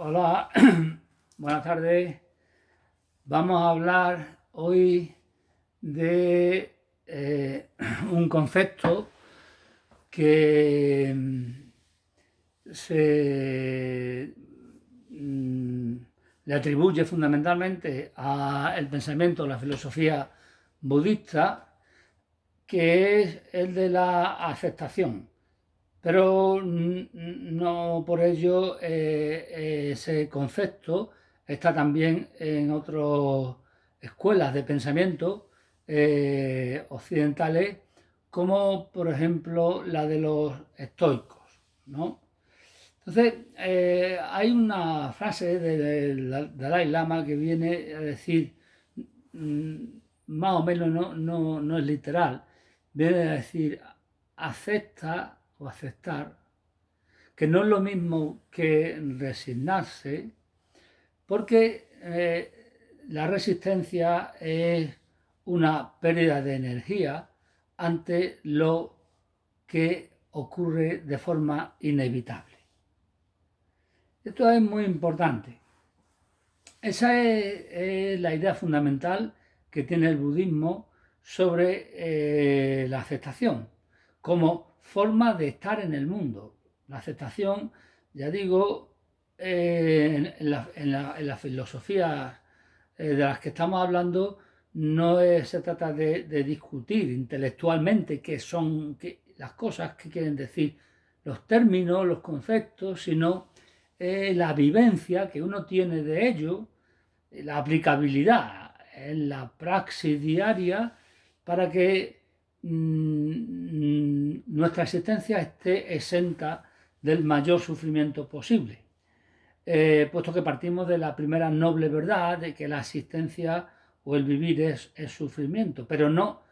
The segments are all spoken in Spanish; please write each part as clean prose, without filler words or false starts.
Hola, buenas tardes. Vamos a hablar hoy de un concepto que se le atribuye fundamentalmente al pensamiento, la filosofía budista, que es el de la aceptación. Pero no por ello ese concepto está también en otras escuelas de pensamiento occidentales, como por ejemplo la de los estoicos, ¿no? Entonces, hay una frase del Dalai Lama que viene a decir, mm, más o menos no es literal, viene a decir, acepta o aceptar, que no es lo mismo que resignarse, porque la resistencia es una pérdida de energía ante lo que ocurre de forma inevitable. Esto es muy importante. Esa es la idea fundamental que tiene el budismo sobre la aceptación como forma de estar en el mundo. La aceptación, ya digo, en la filosofía de las que estamos hablando, se trata de discutir intelectualmente qué son las cosas que quieren decir los términos, los conceptos, sino la vivencia que uno tiene de ello, la aplicabilidad en la praxis diaria para que nuestra existencia esté exenta del mayor sufrimiento posible, puesto que partimos de la primera noble verdad de que la existencia o el vivir es sufrimiento, pero no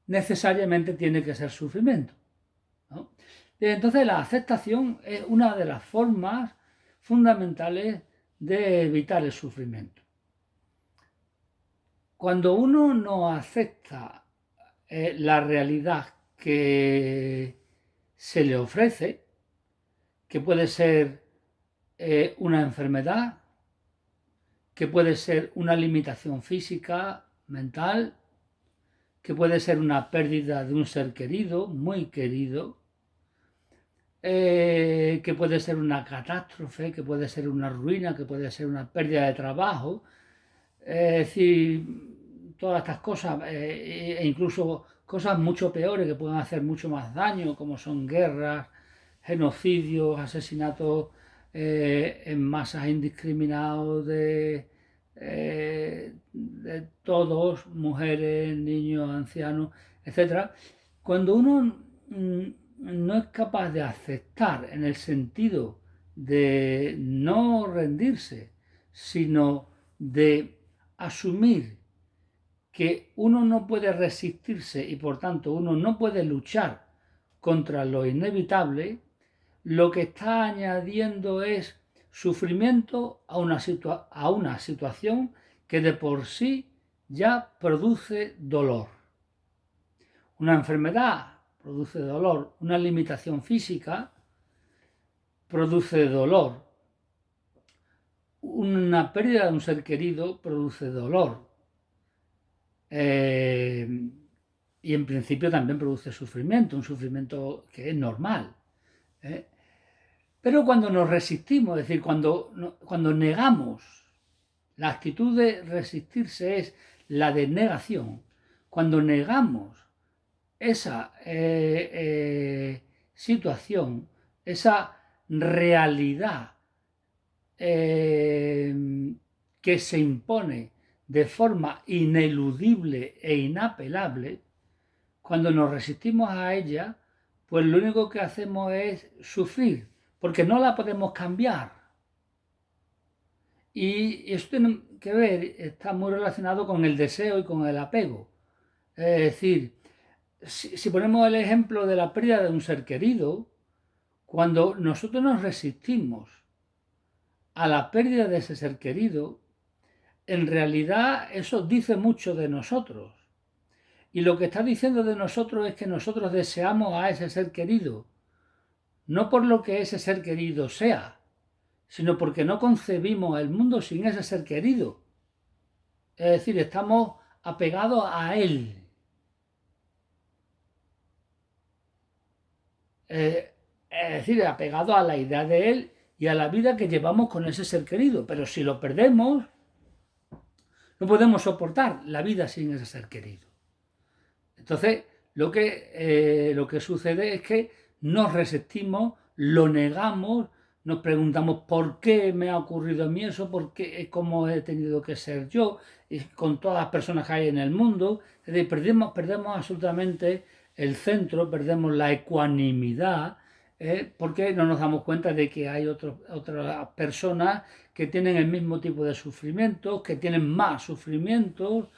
necesariamente tiene que ser sufrimiento, ¿no? Entonces la aceptación es una de las formas fundamentales de evitar el sufrimiento. Cuando uno no acepta la realidad que se le ofrece, que puede ser una enfermedad, que puede ser una limitación física, mental, que puede ser una pérdida de un ser querido, muy querido, que puede ser una catástrofe, que puede ser una ruina, que puede ser una pérdida de trabajo, es decir, todas estas cosas, e incluso cosas mucho peores que pueden hacer mucho más daño, como son guerras, genocidios, asesinatos en masas indiscriminados de todos, mujeres, niños, ancianos, etcétera. Cuando uno no es capaz de aceptar en el sentido de no rendirse, sino de asumir que uno no puede resistirse y por tanto uno no puede luchar contra lo inevitable, lo que está añadiendo es sufrimiento a una situación que de por sí ya produce dolor. Una enfermedad produce dolor, una limitación física produce dolor, una pérdida de un ser querido produce dolor. Y en principio también produce sufrimiento, un sufrimiento que es normal. Pero cuando nos resistimos, es decir, cuando negamos, la actitud de resistirse es la de negación. Cuando negamos esa situación, esa realidad que se impone de forma ineludible e inapelable, cuando nos resistimos a ella, pues lo único que hacemos es sufrir, porque no la podemos cambiar. Y esto tiene que ver, está muy relacionado con el deseo y con el apego. Es decir, si ponemos el ejemplo de la pérdida de un ser querido, cuando nosotros nos resistimos a la pérdida de ese ser querido, en realidad eso dice mucho de nosotros. Y lo que está diciendo de nosotros es que nosotros deseamos a ese ser querido, no por lo que ese ser querido sea, sino porque no concebimos el mundo sin ese ser querido. Es decir, estamos apegados a él. Es decir, apegados a la idea de él y a la vida que llevamos con ese ser querido. Pero si lo perdemos, no podemos soportar la vida sin ese ser querido. Entonces, lo que sucede es que nos resistimos, lo negamos, nos preguntamos por qué me ha ocurrido a mí eso, por qué, cómo he tenido que ser yo, y con todas las personas que hay en el mundo. Es decir, perdemos absolutamente el centro, perdemos la ecuanimidad, porque no nos damos cuenta de que hay otras personas que tienen el mismo tipo de sufrimientos, que tienen más sufrimientos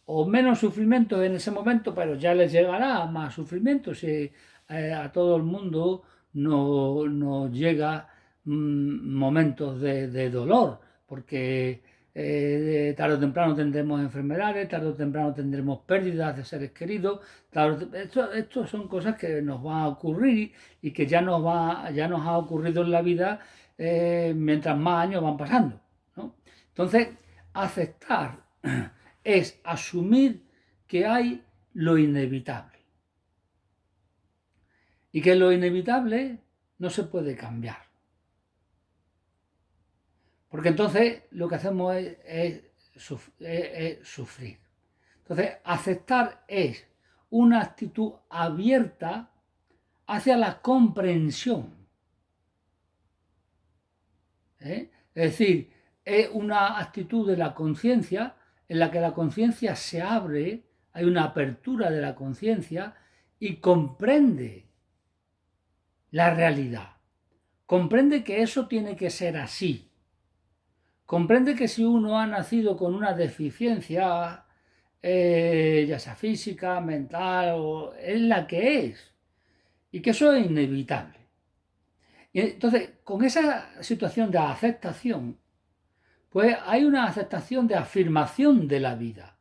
o menos sufrimiento en ese momento, pero ya les llegará más sufrimiento si a todo el mundo nos llega momentos de dolor, porque tarde o temprano tendremos enfermedades, tarde o temprano tendremos pérdidas de seres queridos, esto son cosas que nos van a ocurrir y que ya nos ha ocurrido en la vida mientras más años van pasando, ¿no? Entonces, aceptar es asumir que hay lo inevitable y que lo inevitable no se puede cambiar. Porque entonces lo que hacemos es sufrir. Entonces, aceptar es una actitud abierta hacia la comprensión. Es decir, es una actitud de la conciencia en la que la conciencia se abre, hay una apertura de la conciencia y comprende la realidad. Comprende que eso tiene que ser así. Comprende que si uno ha nacido con una deficiencia, ya sea física, mental, es la que es. Y que eso es inevitable. Y entonces, con esa situación de aceptación, pues hay una aceptación de afirmación de la vida.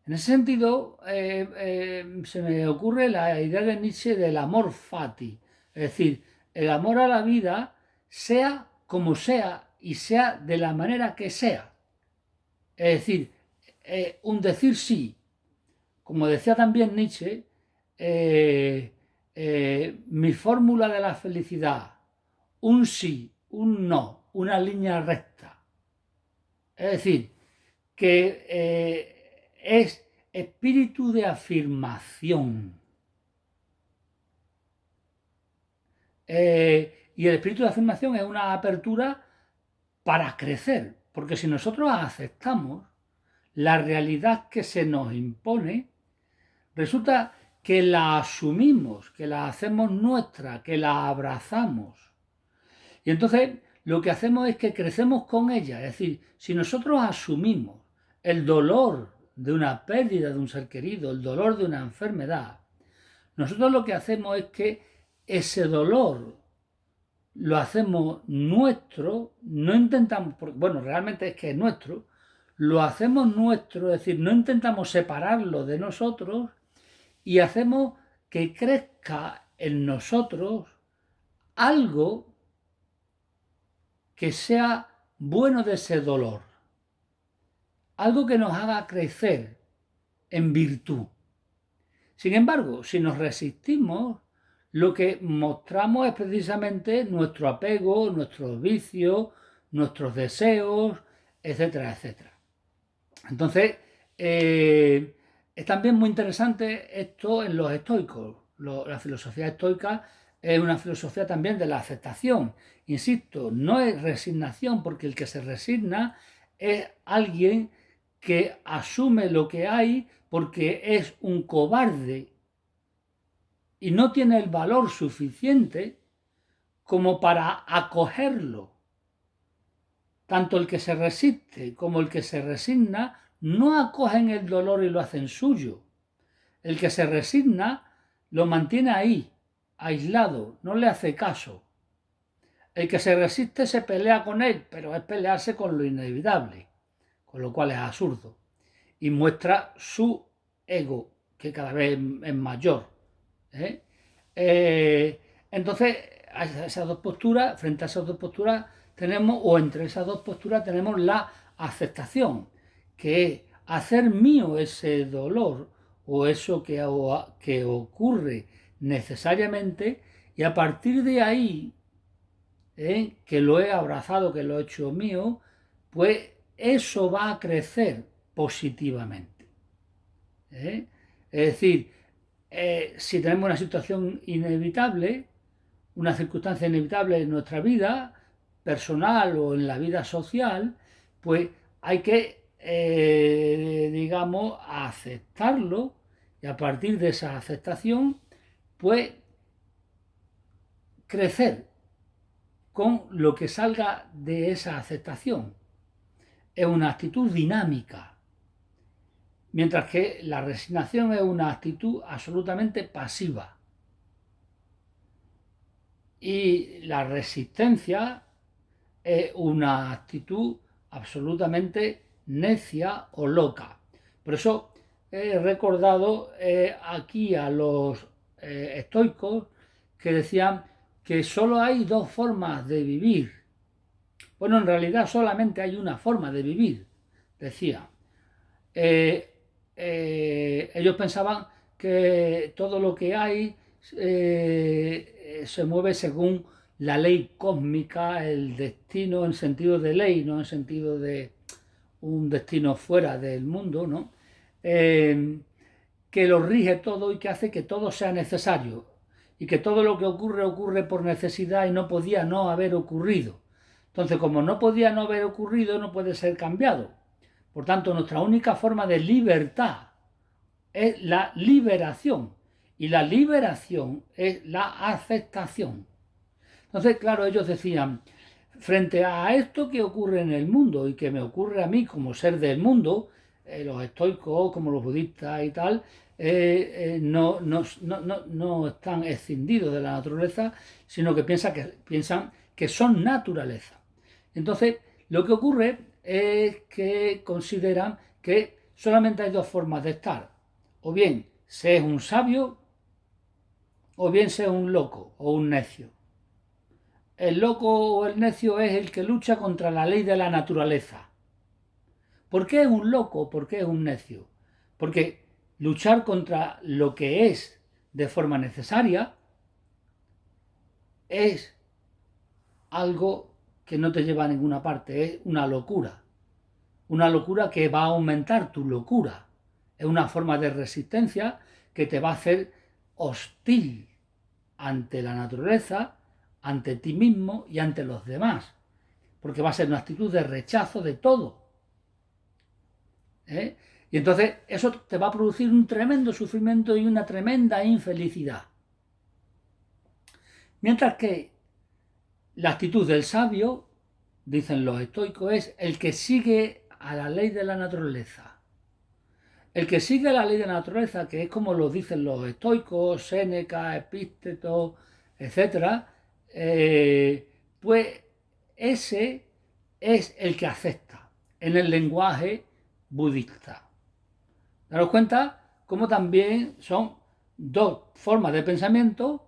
En ese sentido, se me ocurre la idea de Nietzsche del amor fati, es decir, el amor a la vida sea como sea y sea de la manera que sea. Es decir, un decir sí. Como decía también Nietzsche, mi fórmula de la felicidad, un sí, un no, una línea recta. Es decir, que es espíritu de afirmación. Y el espíritu de afirmación es una apertura para crecer, porque si nosotros aceptamos la realidad que se nos impone, resulta que la asumimos, que la hacemos nuestra, que la abrazamos. Y entonces lo que hacemos es que crecemos con ella. Es decir, si nosotros asumimos el dolor de una pérdida de un ser querido, el dolor de una enfermedad, nosotros lo que hacemos es que ese dolor lo hacemos nuestro, no intentamos, bueno, realmente es que es nuestro, lo hacemos nuestro, es decir, no intentamos separarlo de nosotros y hacemos que crezca en nosotros algo que sea bueno de ese dolor, algo que nos haga crecer en virtud. Sin embargo, si nos resistimos, lo que mostramos es precisamente nuestro apego, nuestros vicios, nuestros deseos, etcétera, etcétera. Entonces, es también muy interesante esto en los estoicos. La filosofía estoica es una filosofía también de la aceptación. Insisto, no es resignación, porque el que se resigna es alguien que asume lo que hay porque es un cobarde y no tiene el valor suficiente como para acogerlo. Tanto el que se resiste como el que se resigna no acogen el dolor y lo hacen suyo. El que se resigna lo mantiene ahí, aislado, no le hace caso. El que se resiste se pelea con él, pero es pelearse con lo inevitable, con lo cual es absurdo. Y muestra su ego, que cada vez es mayor. Entonces, a esas dos posturas, frente a esas dos posturas tenemos, o entre esas dos posturas tenemos la aceptación, que es hacer mío ese dolor o eso que ocurre necesariamente, y a partir de ahí, que lo he abrazado, que lo he hecho mío, pues eso va a crecer positivamente. Es decir, si tenemos una situación inevitable, una circunstancia inevitable en nuestra vida personal o en la vida social, pues hay que, digamos, aceptarlo, y a partir de esa aceptación, pues crecer con lo que salga de esa aceptación. Es una actitud dinámica, mientras que la resignación es una actitud absolutamente pasiva. Y la resistencia es una actitud absolutamente necia o loca. Por eso he recordado aquí a los estoicos que decían que solo hay dos formas de vivir. Bueno, en realidad solamente hay una forma de vivir, decía. Ellos pensaban que todo lo que hay se mueve según la ley cósmica, el destino en sentido de ley, no en sentido de un destino fuera del mundo, ¿no? Que lo rige todo y que hace que todo sea necesario, y que todo lo que ocurre ocurre por necesidad y no podía no haber ocurrido. Entonces, como no podía no haber ocurrido, no puede ser cambiado. Por tanto, nuestra única forma de libertad es la liberación, y la liberación es la aceptación. Entonces, claro, ellos decían, frente a esto que ocurre en el mundo y que me ocurre a mí como ser del mundo, los estoicos, como los budistas y tal, no están escindidos de la naturaleza, sino que piensan que son naturaleza. Entonces, lo que ocurre es que consideran que solamente hay dos formas de estar. O bien se es un sabio, o bien se es un loco o un necio. El loco o el necio es el que lucha contra la ley de la naturaleza. ¿Por qué es un loco? ¿Por qué es un necio? Porque luchar contra lo que es de forma necesaria es algo que no te lleva a ninguna parte, es una locura. Una locura que va a aumentar tu locura. Es una forma de resistencia que te va a hacer hostil ante la naturaleza, ante ti mismo y ante los demás. Porque va a ser una actitud de rechazo de todo. Y entonces eso te va a producir un tremendo sufrimiento y una tremenda infelicidad. Mientras que la actitud del sabio, dicen los estoicos, es el que sigue a la ley de la naturaleza. El que sigue la ley de la naturaleza, que es como lo dicen los estoicos, Séneca, Epícteto, etc., pues ese es el que acepta en el lenguaje budista. Daros cuenta cómo también son dos formas de pensamiento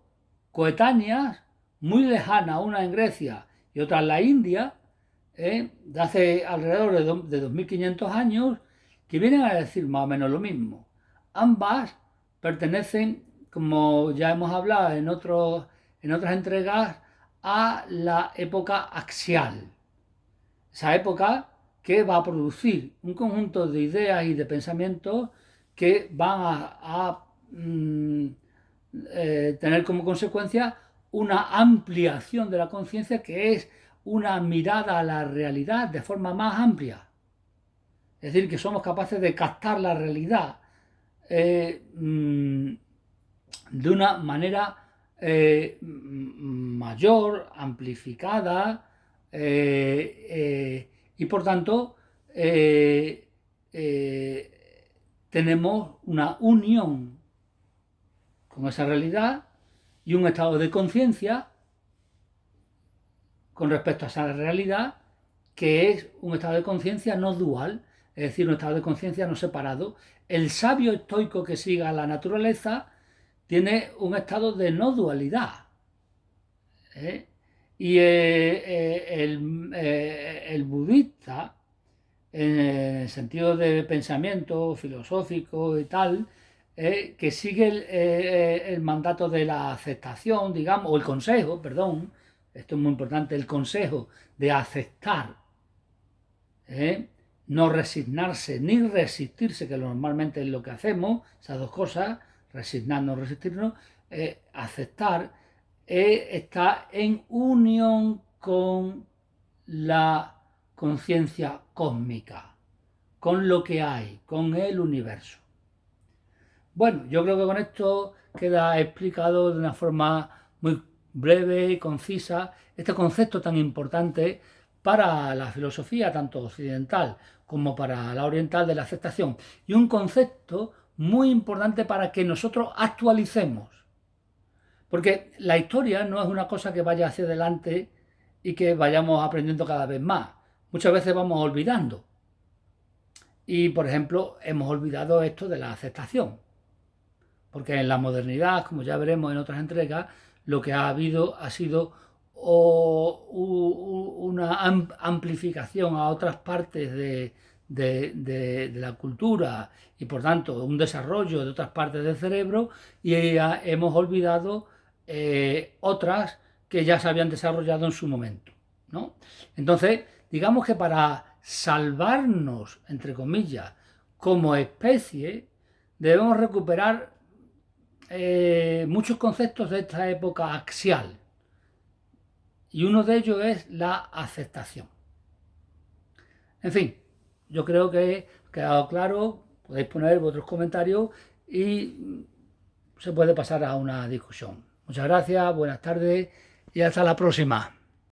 coetáneas, muy lejanas, una en Grecia y otra en la India, de hace alrededor de 2500 años, que vienen a decir más o menos lo mismo. Ambas pertenecen, como ya hemos hablado en otras entregas, a la época axial. Esa época que va a producir un conjunto de ideas y de pensamientos que van a tener como consecuencia una ampliación de la conciencia, que es una mirada a la realidad de forma más amplia. Es decir, que somos capaces de captar la realidad de una manera mayor, amplificada, y por tanto tenemos una unión con esa realidad y un estado de conciencia con respecto a esa realidad, que es un estado de conciencia no dual, es decir, un estado de conciencia no separado. El sabio estoico que siga la naturaleza tiene un estado de no dualidad. ¿eh? Y el budista, en el sentido de pensamiento filosófico y tal, que sigue el mandato de la aceptación, digamos, o el consejo, perdón, esto es muy importante, el consejo de aceptar, ¿eh? No resignarse ni resistirse, que normalmente es lo que hacemos, esas dos cosas, resignarnos, resistirnos, aceptar, está en unión con la conciencia cósmica, con lo que hay, con el universo. Bueno, yo creo que con esto queda explicado de una forma muy breve y concisa este concepto tan importante para la filosofía, tanto occidental como para la oriental, de la aceptación. Y un concepto muy importante para que nosotros actualicemos. Porque la historia no es una cosa que vaya hacia adelante y que vayamos aprendiendo cada vez más. Muchas veces vamos olvidando. Y, por ejemplo, hemos olvidado esto de la aceptación. Porque en la modernidad, como ya veremos en otras entregas, lo que ha habido ha sido una amplificación a otras partes de la cultura y por tanto un desarrollo de otras partes del cerebro, y hemos olvidado otras que ya se habían desarrollado en su momento, ¿no? Entonces, digamos que para salvarnos, entre comillas, como especie, debemos recuperar muchos conceptos de esta época axial, y uno de ellos es la aceptación. En fin, yo creo que ha quedado claro, podéis poner vuestros comentarios y se puede pasar a una discusión. Muchas gracias, buenas tardes y hasta la próxima.